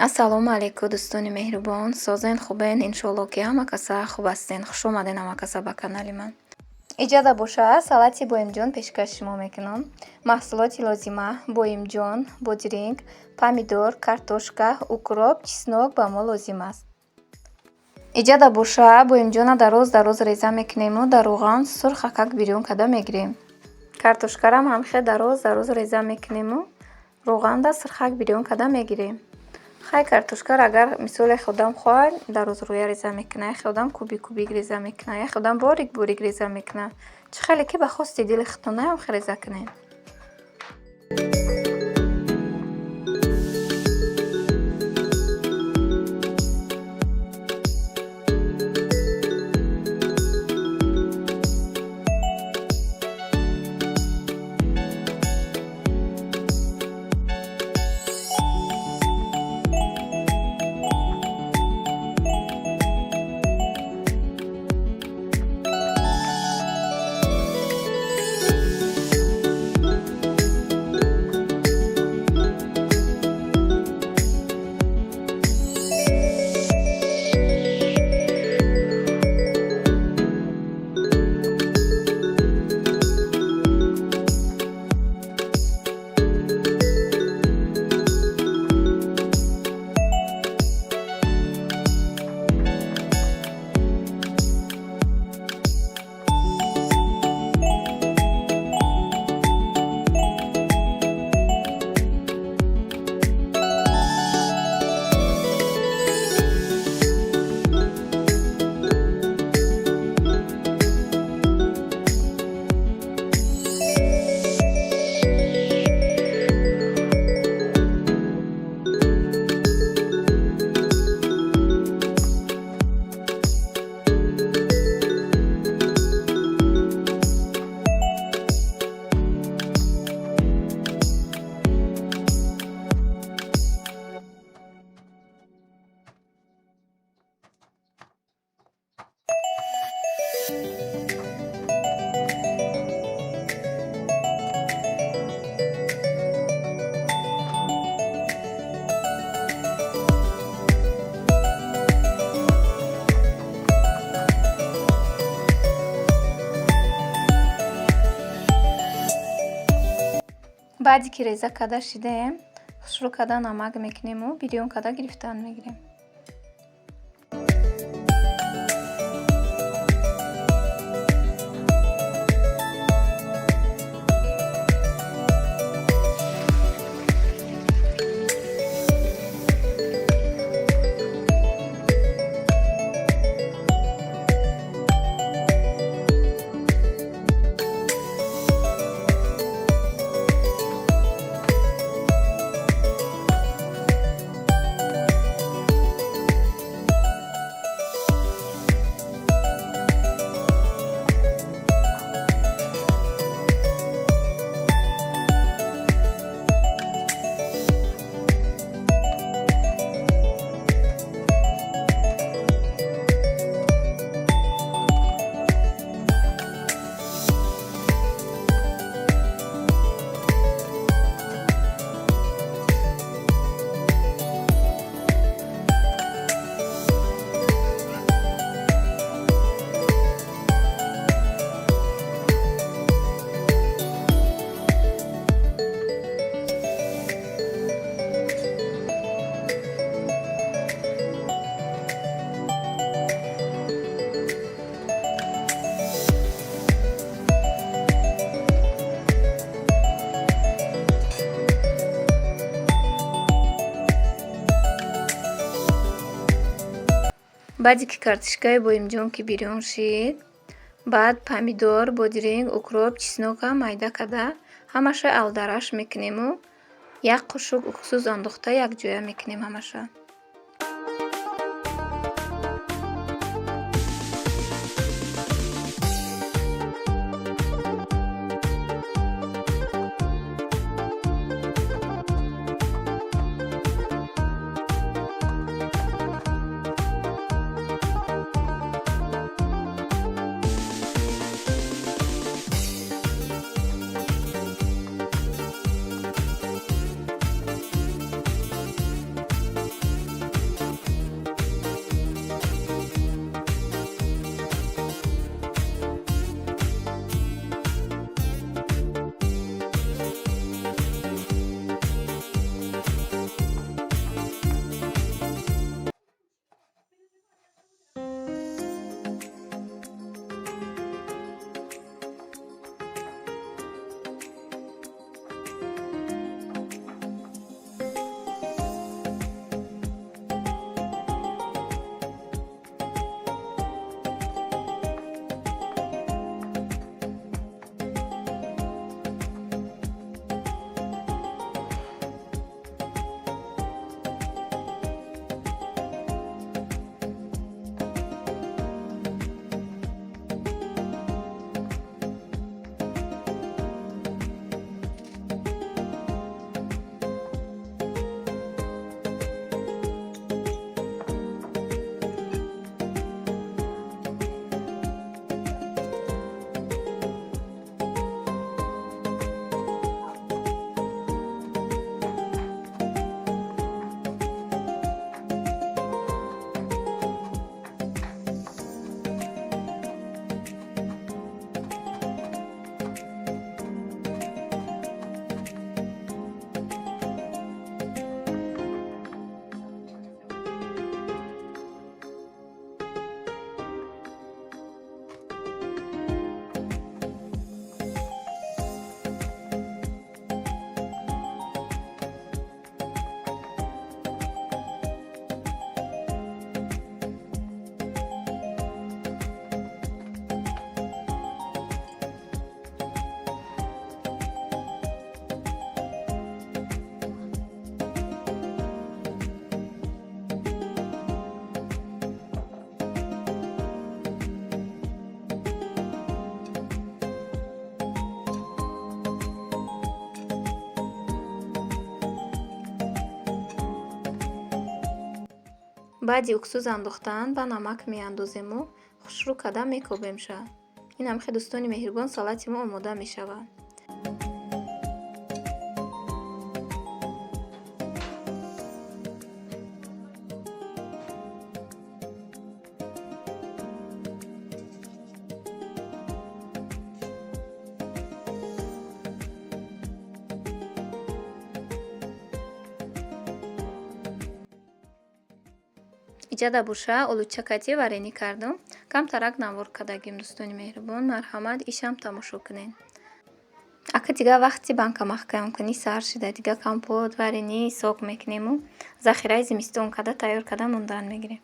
Ассалому алайкум дӯстони меҳрубон. Созен хубен? Иншоалло ки ҳама каса хуб ҳастен. Хуш омаден ҳама каса ба канали ман. Иҷода боша салати боимҷон пешкаши шумо мекунам. Маҳсулоти лозима: боимҷон, бодиринг, помидор, картошка, укроп, чеснок ба мо лозим аст. Иҷода боша боимҷона дароз реза мекунему, дар рӯған сурх акак бирён карда мегирем. Картошкарам ҳамхел дароз реза мекунему, рӯғанда сурхак бирён карда мегирем. Хай картошкар агар мисоле худам хоҳад дарозрӯя реза мекуна, худам кубик реза мекуна, худам борик реза мекуна. Чӣ хеле ки ба хости дили худтон ҳам реза кунед. баъде ки реза карда шидаем, шурӯъ карда намак мекунему, бирён карда гирифтан мегирем. баъде ки картошкаи боимҷон ки бирён шид, баъд помидор, бодиринг, укроп, чеснока майда карда ҳамаша алдараш мекунему. Як қушук уксус андохта якҷоя мекунем ҳамаша. баъди уксуз андохтан ба намак меандозему хушрӯ карда мекобемша. Ин ҳам хеле дӯстони меҳрубон, салати мо омода мешавад. Иҷада буша олучакати варенӣ кардум. Камтарак навор кардагим дӯстони меҳрубон. Марҳамат, ишам тамошо кунед. Ака дига вақти банка маҳкам кунӣ сар шуда, дига компот, варенӣ сок мекунему. Захираи зимистон карда тайёр карда мондан мегирем.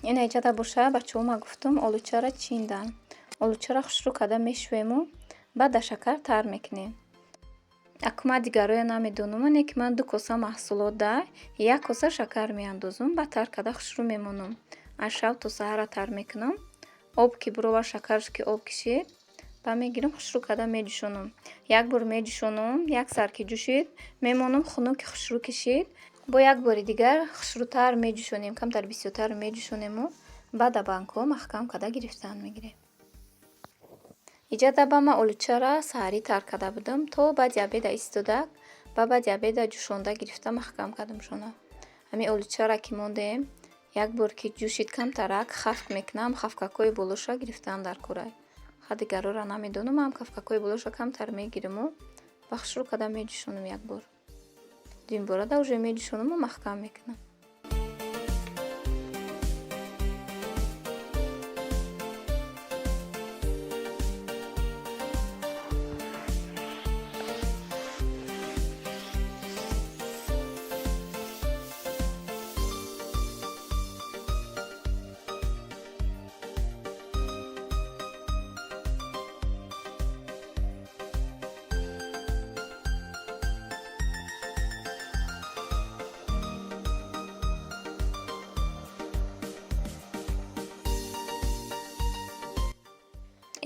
Ин иҷада буша бачаҳома гуфтум олучаро чиндан. Олучаро хушрӯ карда мешӯему, баъд дар шакар тар мекунем. Акума дигароя намедонум, оне ки ман 2 коса маҳсулот дар 1 коса шакар меандозум, баъд тар карда хушрӯ мемонам. Аз шаб то саҳара тар мекунам. Об ки биробар шакараш ки об кишид, ба мегирам хушрӯ карда медӯшонам. Як бор медӯшонам, як сар ки ҷӯшид, мемонам хунуки хушрӯ кишид. Бо як бори дигар хушрӯтар медӯшонем, камтар бисёртар медӯшонему, баъд дар банкҳо маҳкам карда гирифтан мегирем. Иҷада ба ман олучара саҳарӣ тар карда будам, то баъди обеда истодак, баъди обеда ҷӯшонда гирифта маҳкам кардамшона. Ҳамин олучара ки мондем, як бор ки ҷӯшид камтарак хафт мекунам, хафкакҳои болоша гирифтан дар кора. Ха дигарора намедонам, ҳам хафкакҳои болоша камтар мегирему ва хушрӯ карда медӯшонам як бор. Дуюм борада уже медӯшонаму маҳкам мекунам.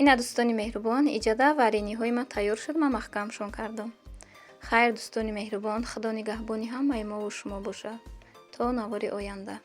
ина дӯстони меҳрубон, иҷада варениҳои ман тайёр шуд, ман маҳкамшон кардам. Хайр дӯстони меҳрубон, худо нигаҳбони ҳамаи мову шумо бошад. То навори оянда.